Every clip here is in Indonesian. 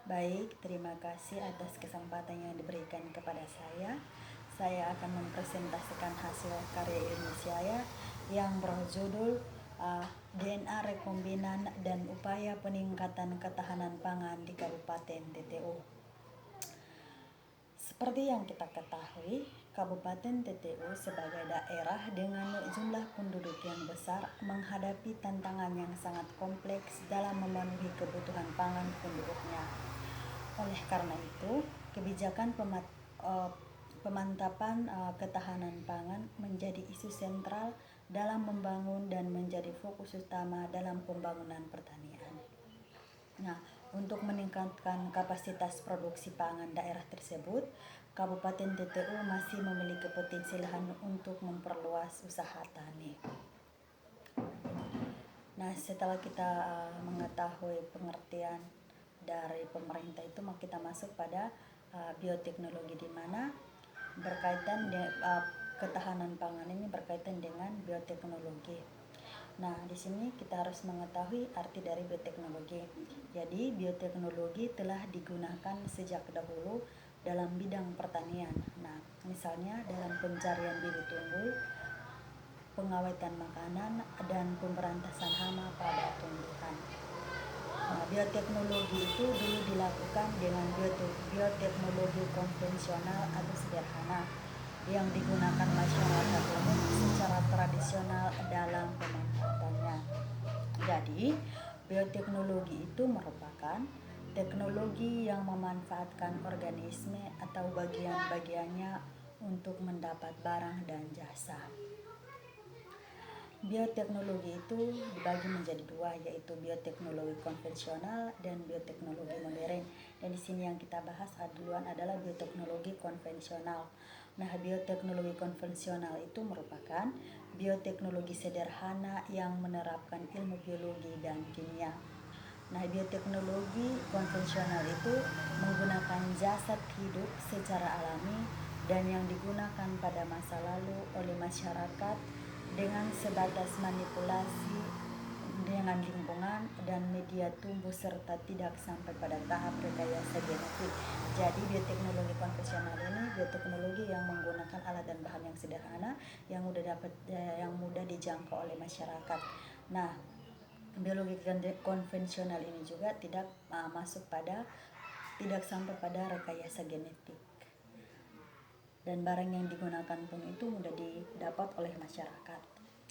Baik, terima kasih atas kesempatan yang diberikan kepada saya. Saya akan mempresentasikan hasil karya ilmiah saya yang berjudul DNA Rekombinan dan Upaya Peningkatan Ketahanan Pangan di Kabupaten TTU. Seperti yang kita ketahui, Kabupaten TTU sebagai daerah dengan jumlah penduduk yang besar menghadapi tantangan yang sangat kompleks dalam memenuhi kebutuhan pangan penduduknya. Oleh karena itu, kebijakan pemantapan ketahanan pangan menjadi isu sentral dalam membangun dan menjadi fokus utama dalam pembangunan pertanian. Nah, untuk meningkatkan kapasitas produksi pangan daerah tersebut, Kabupaten TTU masih memiliki potensi lahan untuk memperluas usaha tani. Nah, setelah kita mengetahui pengertian dari pemerintah itu, kita masuk pada bioteknologi, di mana berkaitan ketahanan pangan ini berkaitan dengan bioteknologi. Nah, di sini kita harus mengetahui arti dari bioteknologi. Jadi, bioteknologi telah digunakan sejak dahulu dalam bidang pertanian. Nah, misalnya dalam pencarian bibit unggul, pengawetan makanan, dan pemberantasan hama pada tumbuhan. Nah, bioteknologi itu dulu dilakukan dengan bioteknologi konvensional atau sederhana yang digunakan masyarakat umum secara tradisional dalam pemanfaatannya. Jadi, bioteknologi itu merupakan teknologi yang memanfaatkan organisme atau bagian-bagiannya untuk mendapat barang dan jasa. Bioteknologi itu dibagi menjadi dua, yaitu bioteknologi konvensional dan bioteknologi modern. Dan di sini yang kita bahas duluan adalah bioteknologi konvensional. Nah, bioteknologi konvensional itu merupakan bioteknologi sederhana yang menerapkan ilmu biologi dan kimia. Nah, bioteknologi konvensional itu menggunakan zat hidup secara alami dan yang digunakan pada masa lalu oleh masyarakat dengan sebatas manipulasi dengan lingkungan dan media tumbuh serta tidak sampai pada tahap rekayasa genetik. Jadi bioteknologi konvensional ini bioteknologi yang menggunakan alat dan bahan yang sederhana yang mudah dijangkau oleh masyarakat. Nah, biologi konvensional ini juga tidak sampai pada rekayasa genetik. Dan barang yang digunakan pun itu mudah didapat oleh masyarakat.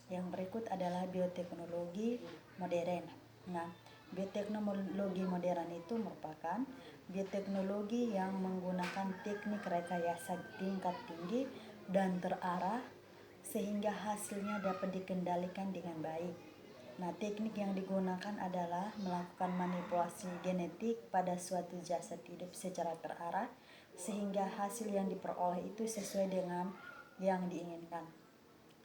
Yang berikut adalah bioteknologi modern. Nah, bioteknologi modern itu merupakan bioteknologi yang menggunakan teknik rekayasa tingkat tinggi dan terarah sehingga hasilnya dapat dikendalikan dengan baik. Nah, teknik yang digunakan adalah melakukan manipulasi genetik pada suatu jasad hidup secara terarah sehingga hasil yang diperoleh itu sesuai dengan yang diinginkan.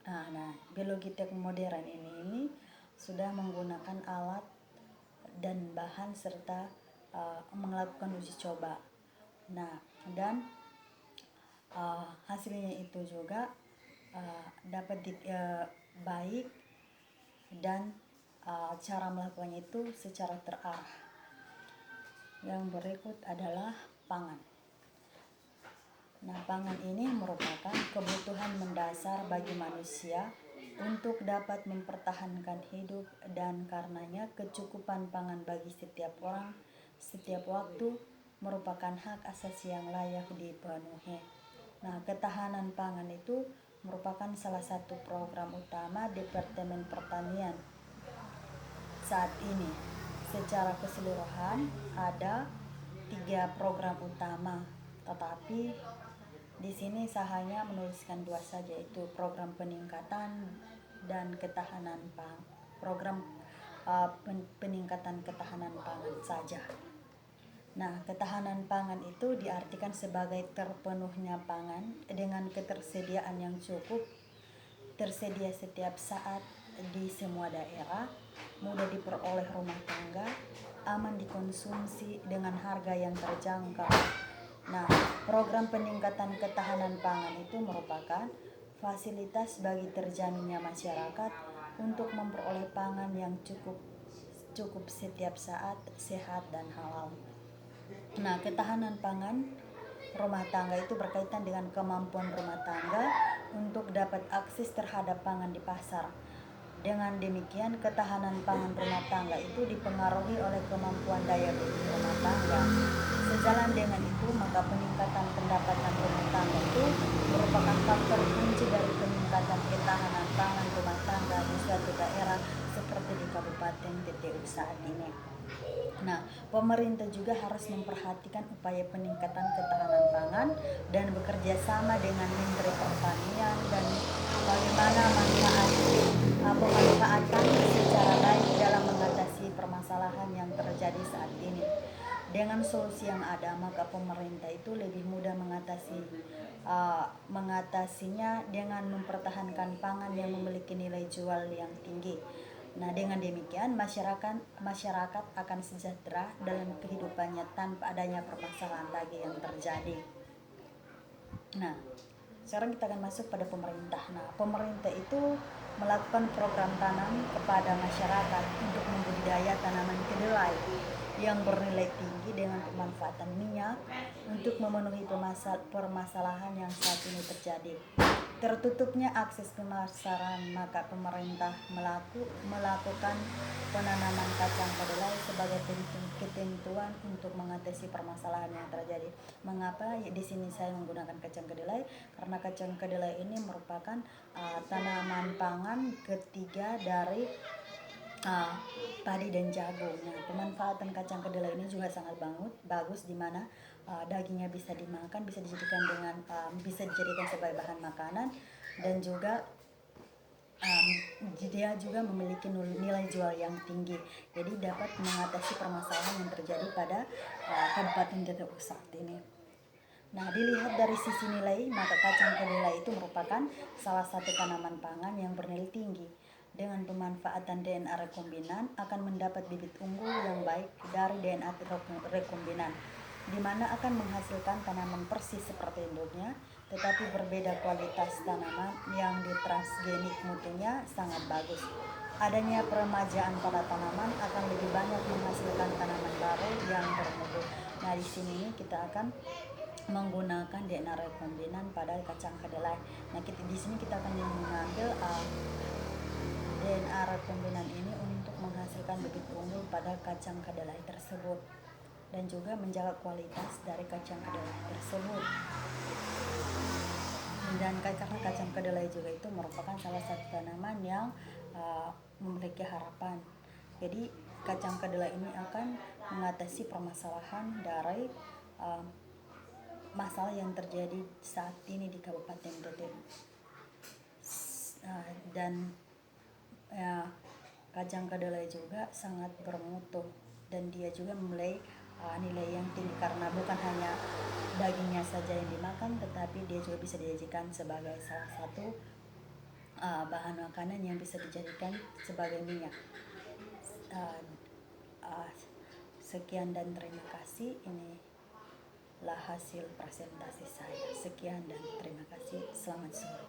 Nah, biologi modern ini sudah menggunakan alat dan bahan serta melakukan uji coba. Nah, dan hasilnya itu juga dapat baik dan cara melakukannya itu secara terarah. Yang berikut adalah pangan. Nah, pangan ini merupakan kebutuhan mendasar bagi manusia untuk dapat mempertahankan hidup dan karenanya kecukupan pangan bagi setiap orang setiap waktu merupakan hak asasi yang layak dipenuhi. Nah, ketahanan pangan itu merupakan salah satu program utama Departemen Pertanian saat ini. Secara keseluruhan ada 3 program utama, tetapi di sini saya hanya menuliskan 2 saja, yaitu program peningkatan dan ketahanan pangan. Program peningkatan ketahanan pangan saja. Nah, ketahanan pangan itu diartikan sebagai terpenuhnya pangan dengan ketersediaan yang cukup, tersedia setiap saat di semua daerah, mudah diperoleh rumah tangga, aman dikonsumsi dengan harga yang terjangkau. Nah, program peningkatan ketahanan pangan itu merupakan fasilitas bagi terjaminnya masyarakat untuk memperoleh pangan yang cukup setiap saat, sehat dan halal. Nah, ketahanan pangan rumah tangga itu berkaitan dengan kemampuan rumah tangga untuk dapat akses terhadap pangan di pasar. Dengan demikian, ketahanan pangan rumah tangga itu dipengaruhi oleh kemampuan daya beli rumah tangga. Sejalan dengan itu, maka peningkatan pendapatan rumah tangga itu merupakan faktor kunci dari peningkatan ketahanan pangan rumah tangga di suatu daerah seperti di Kabupaten TTU saat ini. Nah, pemerintah juga harus memperhatikan upaya peningkatan ketahanan pangan dan bekerja sama dengan Menteri Pertanian dan bagaimana pemanfaatan secara baik dalam mengatasi permasalahan yang terjadi saat ini. Dengan solusi yang ada, maka pemerintah itu lebih mudah mengatasinya dengan mempertahankan pangan yang memiliki nilai jual yang tinggi. Nah, dengan demikian masyarakat akan sejahtera dalam kehidupannya tanpa adanya permasalahan lagi yang terjadi. Nah, sekarang kita akan masuk pada pemerintah. Nah, pemerintah itu melakukan program tanam kepada masyarakat untuk membudidaya tanaman kedelai yang bernilai tinggi dengan pemanfaatan minyak untuk memenuhi permasalahan yang saat ini terjadi. Tertutupnya akses pemasaran, maka pemerintah melakukan penanaman kacang kedelai sebagai ketentuan untuk mengatasi permasalahan yang terjadi. Mengapa di sini saya menggunakan kacang kedelai? Karena kacang kedelai ini merupakan tanaman pangan ketiga dari padi dan jagung. Nah, pemanfaatan kacang kedelai ini juga sangat bagus di mana dagingnya bisa dimakan, bisa dijadikan sebagai bahan makanan, dan juga dia juga memiliki nilai jual yang tinggi. Jadi dapat mengatasi permasalahan yang terjadi pada Kabupaten TTU saat ini. Nah, dilihat dari sisi nilai, maka kacang kedelai itu merupakan salah satu tanaman pangan yang bernilai tinggi. Dengan pemanfaatan DNA rekombinan akan mendapat bibit unggul yang baik dari DNA rekombinan, di mana akan menghasilkan tanaman persis seperti induknya, tetapi berbeda kualitas tanaman yang ditransgenik mutunya sangat bagus. Adanya peremajaan pada tanaman akan lebih banyak menghasilkan tanaman baru yang bermutu. Nah, di sini kita akan menggunakan DNA rekombinan pada kacang kedelai. Nah, di sini kita akan mengambil DNA rekombinan ini untuk menghasilkan bibit unggul pada kacang kedelai tersebut dan juga menjaga kualitas dari kacang kedelai tersebut. Dan karena kacang kedelai juga itu merupakan salah satu tanaman yang memiliki harapan. Jadi kacang kedelai ini akan mengatasi permasalahan dari masalah yang terjadi saat ini di Kabupaten TTU. Dan kacang kedelai juga sangat bermutu dan dia juga memiliki nilai yang tinggi karena bukan hanya dagingnya saja yang dimakan, tetapi dia juga bisa disajikan sebagai salah satu bahan makanan yang bisa dijadikan sebagai minyak. Sekian dan terima kasih. Inilah hasil presentasi saya. Sekian dan terima kasih. Selamat sore.